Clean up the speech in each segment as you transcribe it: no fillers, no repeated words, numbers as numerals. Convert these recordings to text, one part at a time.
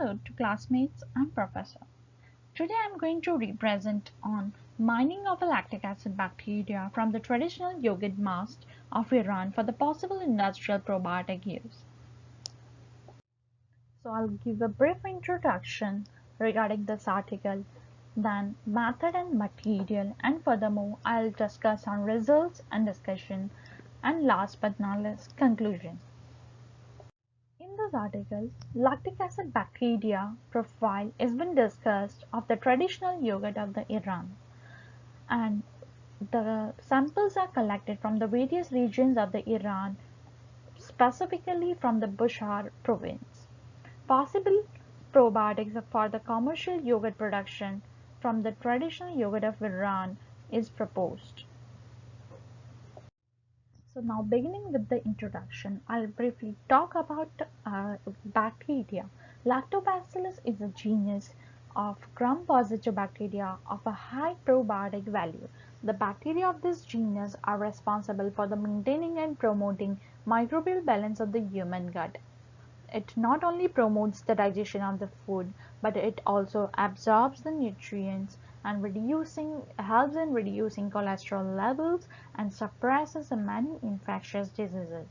Hello to classmates and professor. Today I am going to represent on mining of a lactic acid bacteria from the traditional yogurt mast of Iran for the possible industrial probiotic use. So I'll give a brief introduction regarding this article, then method and material, and furthermore I'll discuss on results and discussion, and last but not least conclusion. In this article, lactic acid bacteria profile is been discussed of the traditional yogurt of the Iran, and the samples are collected from the various regions of the Iran, specifically from the Bushehr province. Possible probiotics for the commercial yogurt production from the traditional yogurt of Iran is proposed. So now beginning with the introduction, I'll briefly talk about bacteria. Lactobacillus is a genus of gram-positive bacteria of a high probiotic value. The bacteria of this genus are responsible for the maintaining and promoting microbial balance of the human gut. It not only promotes the digestion of the food, but it also absorbs the nutrients and helps in reducing cholesterol levels and suppresses many infectious diseases.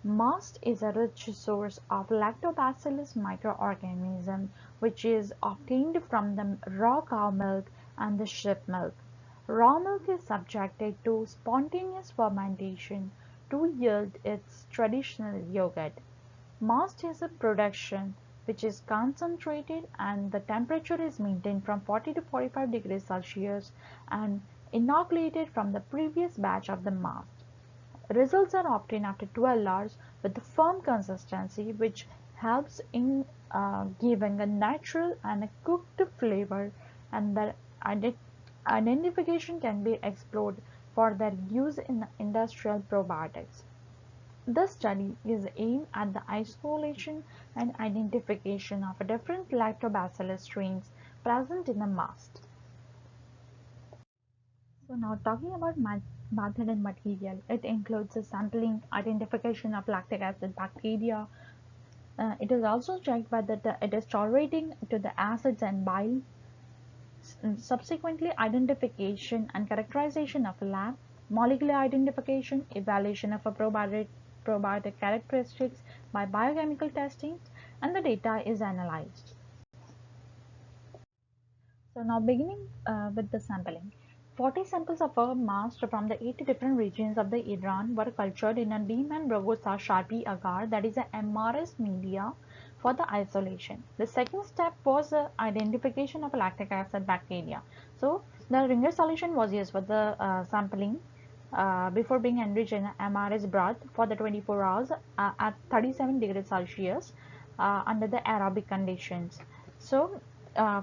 Mast is a rich source of lactobacillus microorganism which is obtained from the raw cow milk and the sheep milk. Raw milk is subjected to spontaneous fermentation to yield its traditional yogurt. Mast is a production which is concentrated and the temperature is maintained from 40 to 45 degrees Celsius and inoculated from the previous batch of the mast. Results are obtained after 12 hours with a firm consistency which helps in giving a natural and a cooked flavor, and the identification can be explored for their use in industrial probiotics. This study is aimed at the isolation and identification of different lactobacillus strains present in the mast. So now talking about method and material, it includes the sampling, identification of lactic acid bacteria. It is also checked whether it is tolerating to the acids and bile. Subsequently, identification and characterization of a lab, molecular identification, evaluation of a probiotic characteristics by biochemical testing, and the data is analyzed. So now beginning with the sampling. 40 samples of a mast from the 80 different regions of the Iran were cultured in a Deman Bragosa Sharpi agar, that is a MRS media, for the isolation. The second step was the identification of lactic acid bacteria. So the Ringer solution was used for the sampling before being enriched in MRS broth for the 24 hours at 37 degrees Celsius under the aerobic conditions. So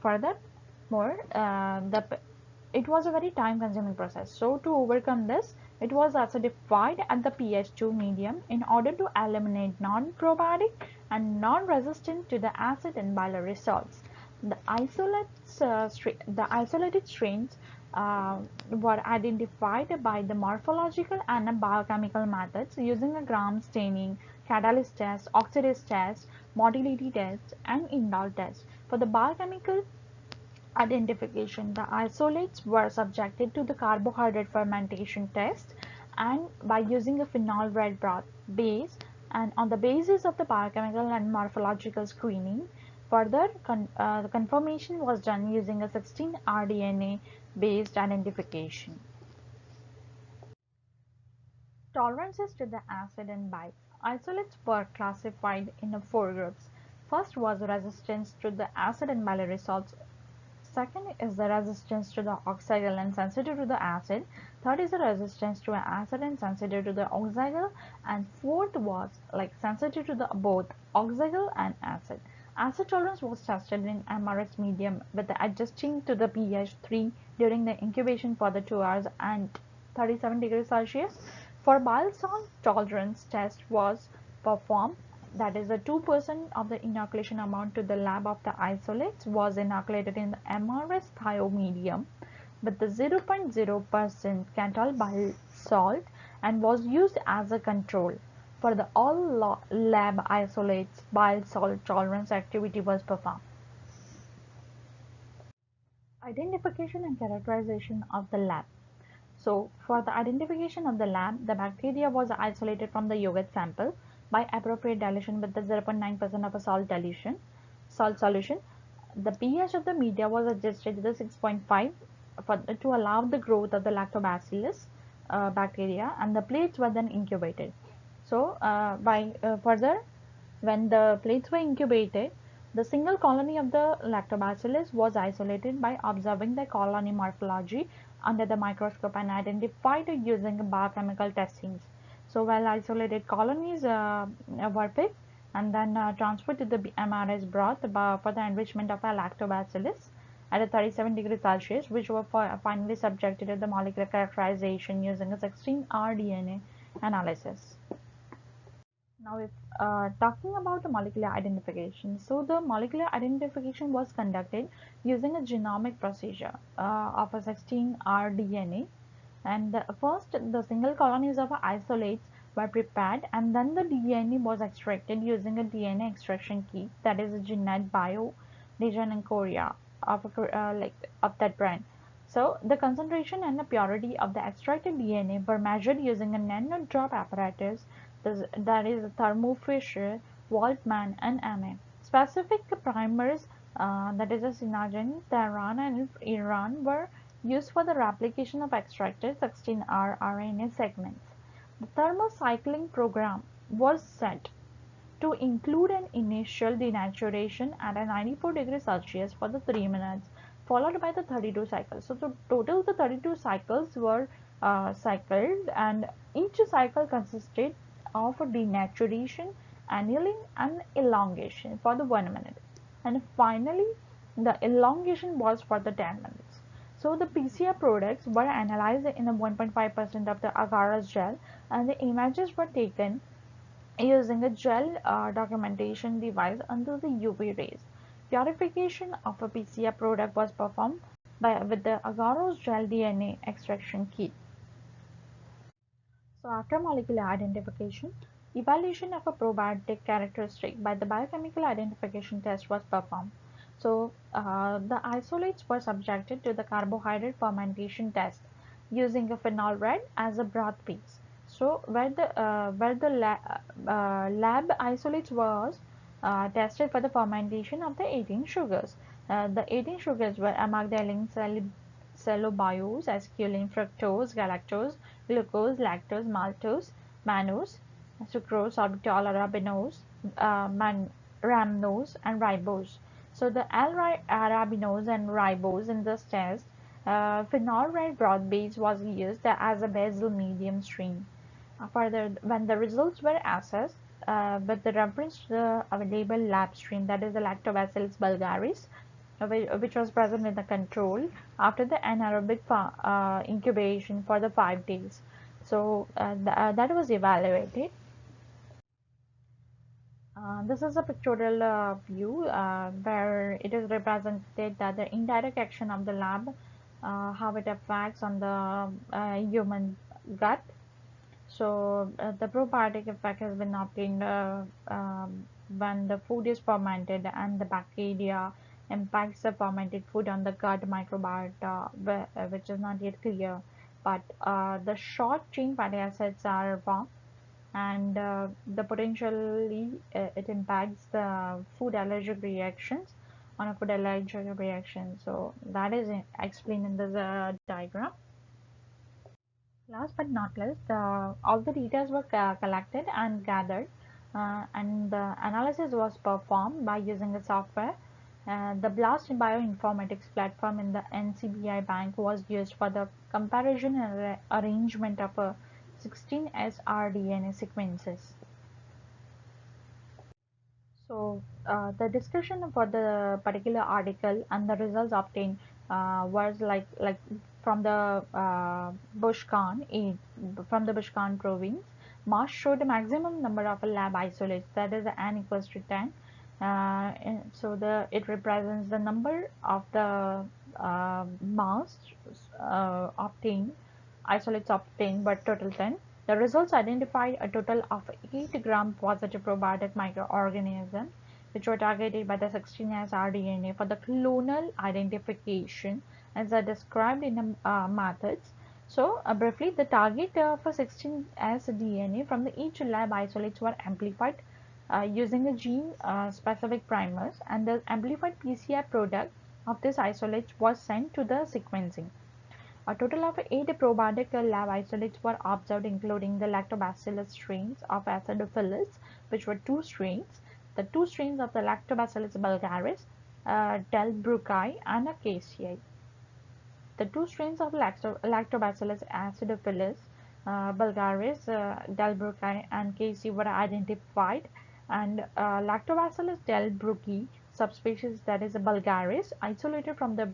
furthermore, it was a very time consuming process. So to overcome this, it was acidified at the pH 2 medium in order to eliminate non-probiotic and non-resistant to the acid and biliary salts. The isolated strains were identified by the morphological and biochemical methods using a gram staining, catalyst test, oxidase test, motility test, and indol test. For the biochemical identification, the isolates were subjected to the carbohydrate fermentation test and by using a phenol red broth base, and on the basis of the biochemical and morphological screening, further confirmation was done using a 16 rDNA based identification. Tolerances to the acid and bile. Isolates were classified in 4 groups. First was resistance to the acid and biliary salts. Second is the resistance to the oxidal and sensitive to the acid. Third is the resistance to acid and sensitive to the oxidal. And fourth was like sensitive to the both oxidal and acid. Acid tolerance was tested in MRS medium with the adjusting to the pH 3 during the incubation for the 2 hours and 37 degrees Celsius. For bile salt tolerance test was performed, that is the 2% of the inoculation amount to the lab of the isolates was inoculated in the MRS thio medium with the 0.0% Cantal bile salt and was used as a control. for the all lab isolates bile salt tolerance activity was performed. Identification and characterization of the lab. So, for the identification of the lab, the bacteria was isolated from the yogurt sample by appropriate dilution with the 0.9% of a salt solution. The pH of the media was adjusted to the 6.5 to allow the growth of the lactobacillus bacteria, and the plates were then incubated. So, by further, when the plates were incubated, the single colony of the lactobacillus was isolated by observing the colony morphology under the microscope and identified using biochemical testings. So while isolated colonies were picked and then transferred to the MRS broth for the enrichment of a lactobacillus at a 37 degrees Celsius, which were finally subjected to the molecular characterization using a 16R DNA analysis. Now, if talking about the molecular identification, so the molecular identification was conducted using a genomic procedure of a 16R DNA, and first the single colonies of isolates were prepared, and then the DNA was extracted using a DNA extraction kit, that is a Genet Bio Dijon in Korea of of that brand. So the concentration and the purity of the extracted DNA were measured using a nano drop apparatus, that is Thermo Fisher, Waltman, and MA. Specific primers, that is a Sinagen, Tehran, and Iran, were used for the replication of extracted 16R RNA segments. The thermocycling program was set to include an initial denaturation at a 94 degrees Celsius for the 3 minutes, followed by the 32 cycles. So, the total the 32 cycles were cycled, and each cycle consisted of a denaturation, annealing, and elongation for the 1 minute. And finally, the elongation was for the 10 minutes. So the PCR products were analyzed in a 1.5% of the agarose gel, and the images were taken using a gel documentation device under the UV rays. Purification of a PCR product was performed with the agarose gel DNA extraction kit. So after molecular identification, evaluation of a probiotic characteristic by the biochemical identification test was performed. So the isolates were subjected to the carbohydrate fermentation test using a phenol red as a broth base. So where the lab isolates was tested for the fermentation of the 18 sugars. The 18 sugars were amygdaline, cellobiose, esculin, fructose, galactose, glucose, lactose, maltose, mannose, sucrose, sorbitol, arabinose, rhamnose, and ribose. So the arabinose and ribose in this test, phenol red broth base was used as a basal medium stream. Further, when the results were assessed with the reference to the available lab stream, that is the Lactobacillus bulgaris, which was present in the control after the anaerobic incubation for the 5 days. So that was evaluated. This is a pictorial view where it is represented that the indirect action of the lab, how it affects on the human gut. So the probiotic effect has been obtained when the food is fermented and the bacteria impacts the fermented food on the gut microbiota, which is not yet clear. But the short chain fatty acids are formed, and the potentially it impacts the food allergic reactions on a food allergic reaction. So that is explained in this diagram. Last but not least, all the details were collected and gathered, and the analysis was performed by using a software. The BLAST bioinformatics platform in the NCBI Bank was used for the comparison and arrangement of 16S rDNA sequences. So the discussion for the particular article and the results obtained was like from the from the Bushkan province. Marsh showed a maximum number of lab isolates, that is n equals to 10. So it represents the number of the mass obtained, isolates obtained, but total 10. The results identified a total of 8 gram-positive probiotic microorganisms which were targeted by the 16S rDNA for the clonal identification as are described in the methods. So, briefly, the target for 16S DNA from the each lab isolates were amplified using the gene specific primers, and the amplified PCR product of this isolate was sent to the sequencing. A total of 8 probiotic lab isolates were observed, including the Lactobacillus strains of Acidophilus, which were two strains, the two strains of the Lactobacillus bulgaris, Delbrueckii, and Acacia. The two strains of Lactobacillus acidophilus, bulgaris, Delbrueckii, and Casey were identified, and Lactobacillus delbrueckii subspecies, that is bulgaris, isolated from the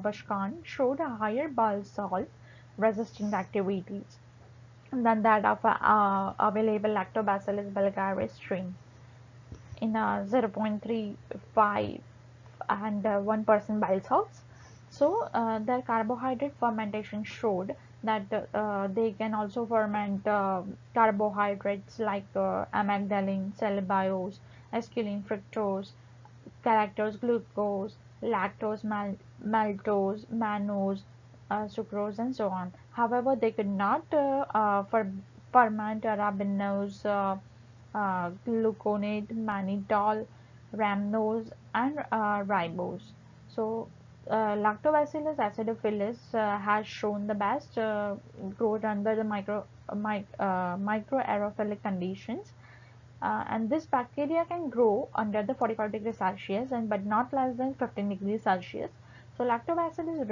Bushcan, showed a higher bile salt resistant activities than that of available Lactobacillus bulgaris strain in 0.35 and 1% bile salts. So their carbohydrate fermentation showed that they can also ferment carbohydrates like amygdalin, cellulose, acetylene, fructose, galactose, glucose, lactose, maltose, mannose, sucrose, and so on. However, they could not ferment ribose, gluconate, mannitol, rhamnose, and ribose. So, Lactobacillus acidophilus has shown the best growth under the microaerophilic conditions, and this bacteria can grow under the 45 degrees Celsius and but not less than 15 degrees Celsius. So Lactobacillus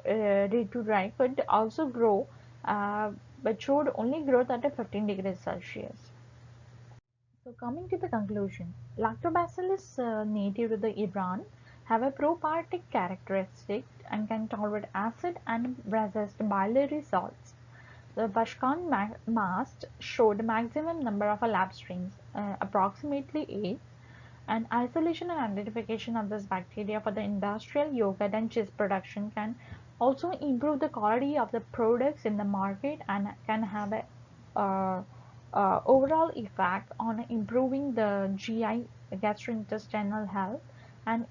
reuteri could also grow, but showed only growth at a 15 degrees Celsius. So coming to the conclusion, Lactobacillus native to the Iran have a probiotic characteristic and can tolerate acid and resist biliary salts. The Vashkan mast showed maximum number of lab strains, approximately 8, and isolation and identification of this bacteria for the industrial yogurt and cheese production can also improve the quality of the products in the market and can have a uh, overall effect on improving the GI gastrointestinal health, and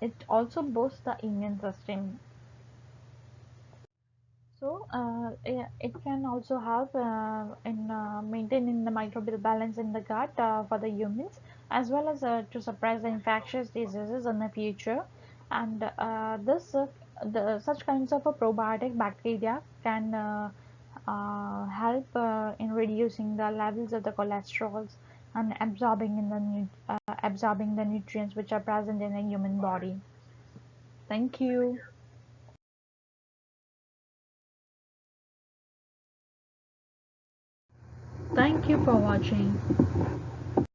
it also boosts the immune system. So it can also help in maintaining the microbial balance in the gut for the humans, as well as to suppress the infectious diseases in the future. And the such kinds of a probiotic bacteria can help in reducing the levels of the cholesterols and absorbing the nutrients which are present in the human body. Thank you. Thank you for watching.